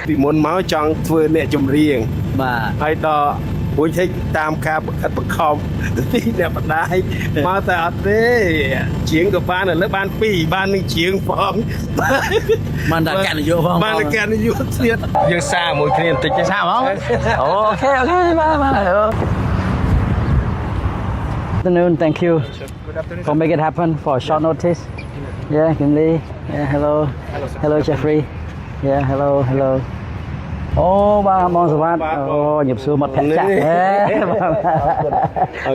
ពីមុនមកចង់ធ្វើអ្នកចម្រៀង បាទ ហើយដល់មួយthíchតាមការបង្ខិតបង្ខំទីអ្នកបដាយមកតែអត់ទេជាងក៏បានឥឡូវបាន2បាននឹងជាងផង បានតែកណ្ដាលយកផង បានតែកណ្ដាលយកទៀតយើងសារមួយគ្នាបន្តិចទេ សាបងអូខេបាទបាទ Afternoon, thank you for make it happen for short notice. Yeah, Kimberly. Yeah, hello, Jeffrey. Yeah, hello. អូបាទបងសវត្តអូញឹបសួរមាត់ភ័ក្រចាស់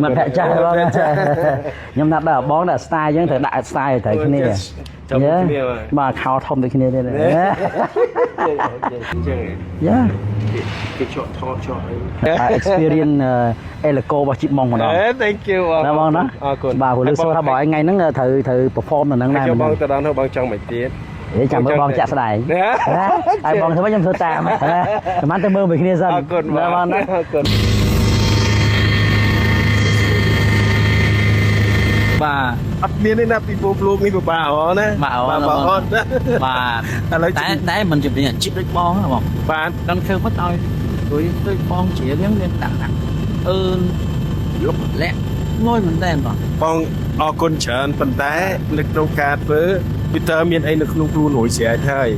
មាត់ភ័ក្រចាស់បងខ្ញុំណាត់ដល់បងដាក់ style អញ្ចឹងត្រូវដាក់ style ត្រូវគ្នាបាទខោធំដូចគ្នាទេយ៉ាគេជក់ថតជក់អី experience អេឡូកូរបស់ជីបម៉ុងម្ដង Thank you ណាបងណា អរគុណ បាទព្រោះលើសួរថាបងឯងថ្ងៃហ្នឹងត្រូវ perform នៅហ្នឹងដែរ ខ្ញុំបងទៅដល់នោះបងចង់មិនទៀត ចាំមើលបងចាក់ស្ដែងហើយបងធ្វើខ្ញុំធ្វើតាមប្រហែលទៅមើលមួយគ្នាសិន អរគុណបាទអរគុណ បាទ អត់មានទេណាពីពុកលោកនេះពិបាកហ៎ណា បាទអូន បាទ តែមិនជំនាញអាជីពដូចបងណាបង បាទ ដល់ធ្វើមកឲ្យដូចបងជ្រៀងហ្នឹងមានដាក់អឺលុបលាក់ងយមែនតើបង បងអរគុណច្រើនប៉ុន្តែលើកក្នុងការធ្វើវាតើមានអីនៅក្នុងខ្លួនរួចស្រេចហើយ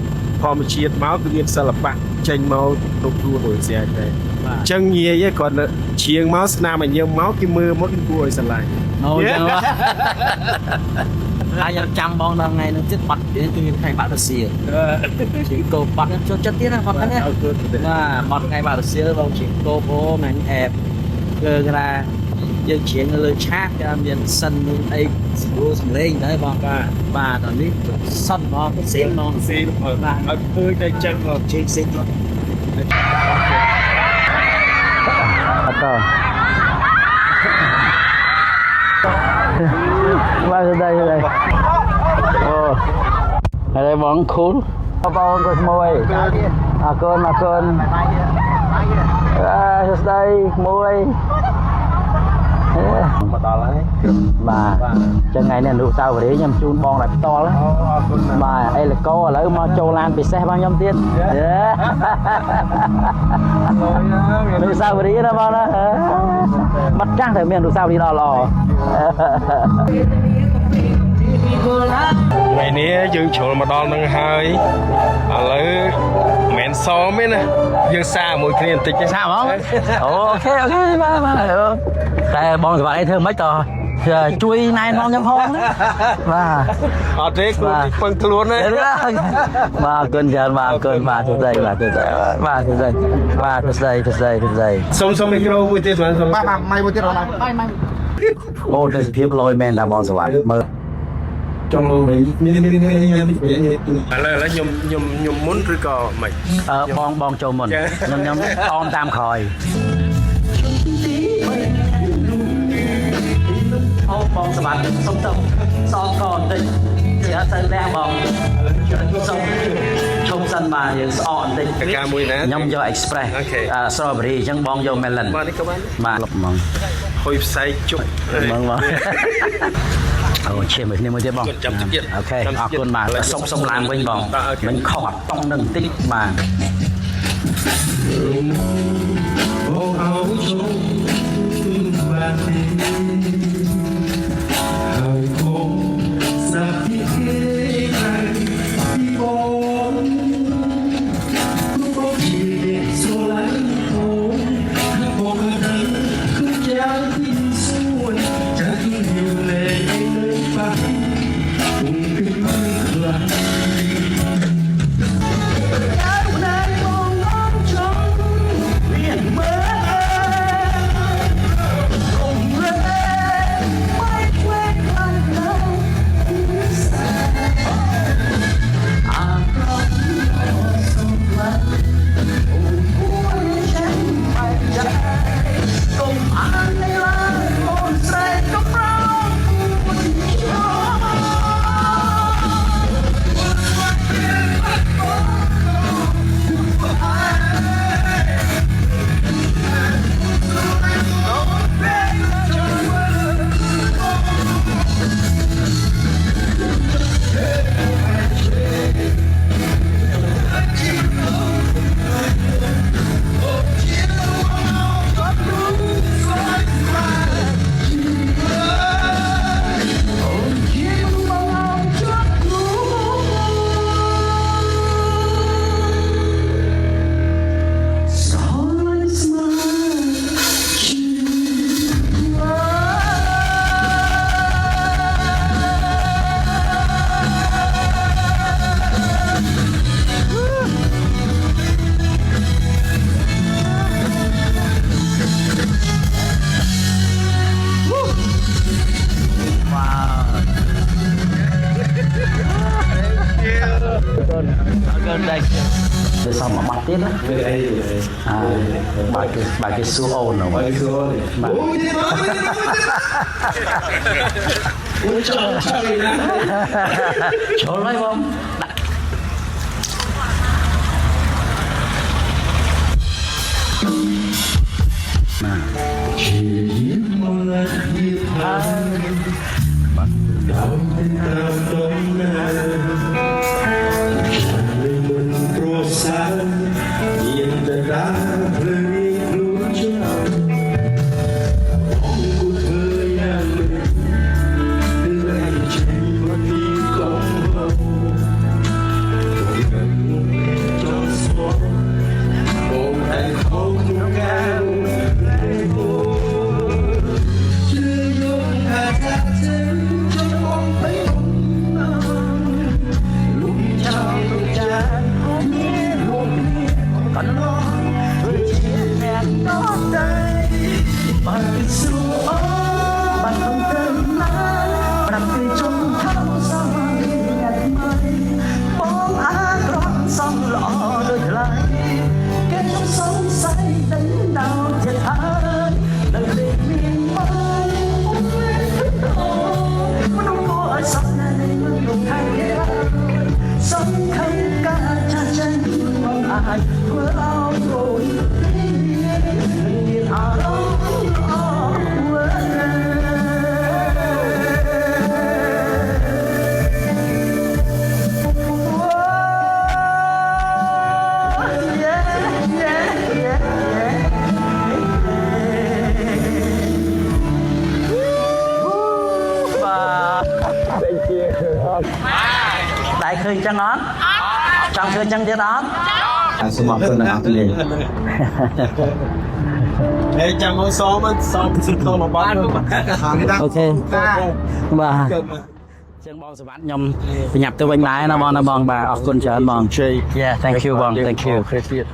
ធម្មជាតិមកគឺមានសិល្បៈចេញមកក្នុងខ្លួនរួចស្រេចហើយអញ្ចឹងងាយគាត់ឈៀងមកស្នាមឲ្យញឹមមកគេមើលមកគេគួរឲ្យស្រឡាញ់ អូចឹងហើយខ្ញុំចាំបងដល់ថ្ងៃនោះទៀតបាត់ទៀតគឺថ្ងៃបាក់រសៀលជាងកោបាត់ចូលចិត្តទៀតណាបាត់ហ្នឹងណាបាទបាត់ថ្ងៃបាក់រសៀលបងជាងកោអូមិនអែបគឺថាយើងជ្រៀងនៅលើឆាកគេមានសិនមានអីស្រួលសំឡេងដែរបងបាទដល់នេះសិនមកផ្សេងមកផ្សេងបាទឲ្យធ្វើតែចឹងមកជិះផ្សេងមកអត់តបាទđâyអូហើយបង cool បងក៏ស្មួយអរគុណស្ដីមួយ មកដល់ហើយ បាទចឹងថ្ងៃនេះអនុស្សាវរីយ៍ខ្ញុំជូនបងដល់ផ្ទាល់បាទអេឡូកូឥឡូវមកចូលឡានពិសេសបងខ្ញុំទៀតអនុស្សាវរីយ៍ណាបងណាបាត់ចាស់តែមានអនុស្សាវរីយ៍ល្អ ថ្ងៃនេះយើងជ្រុលមកដល់នឹងហើយឥឡូវមិនសមទេណាយើងសារមួយគ្នាបន្តិចទេ សាបងអូខេបាទតែបងសវណ្ណអីធ្វើមិនតជួយណែនាំខ្ញុំផងបាទ អត់ទេគួរពឹងខ្លួនទេ បាទអរគុណច្រើនបាទអរគុណបាទទស្ស័យបាទទស្ស័យសុំមីក្រូមួយទៀតបាទ ម៉ៃមួយទៀតអត់ម៉ៃ អូទេសភាពលយមែនតាបងសវណ្ណមើល ចង់លោកវិញមានឥឡូវខ្ញុំមុនឬក៏មិន បងចូលមុនខ្ញុំអមតាមក្រោយអូបងសវណ្ណសុំទៅសងកបន្តិចជាអត់ទៅលះបងសុំឈប់សិនបាទយើងស្អកបន្តិច ការមួយណា ខ្ញុំយក express strawberry អញ្ចឹងបងយក melon បាទនេះក៏បាន បាទលុបហ្មង ហុយផ្សែងជប់ ហ្មងអូឈាមគ្នាមួយទៀតបង ចាំទៀត អូខេអរគុណបាទសុំឡើងវិញបងមិនខុសអត់តង់នឹងបន្តិចបាទ Hãy subscribe cho kênh Ghiền Mì Gõ để không bỏ lỡ ơn đây để xong mà bắt tiếp á bài cái su ôn rồi chỗ lấy không đại khơi chân ớt trong khơi chân tiết ớt số một cơn là tôi liền để cho ngôi số mà xong không mà bán ok và chân bong sẽ bán nhom nhập từ bên lái nó bong bà ở con chợ bong yeah thank you bong thank you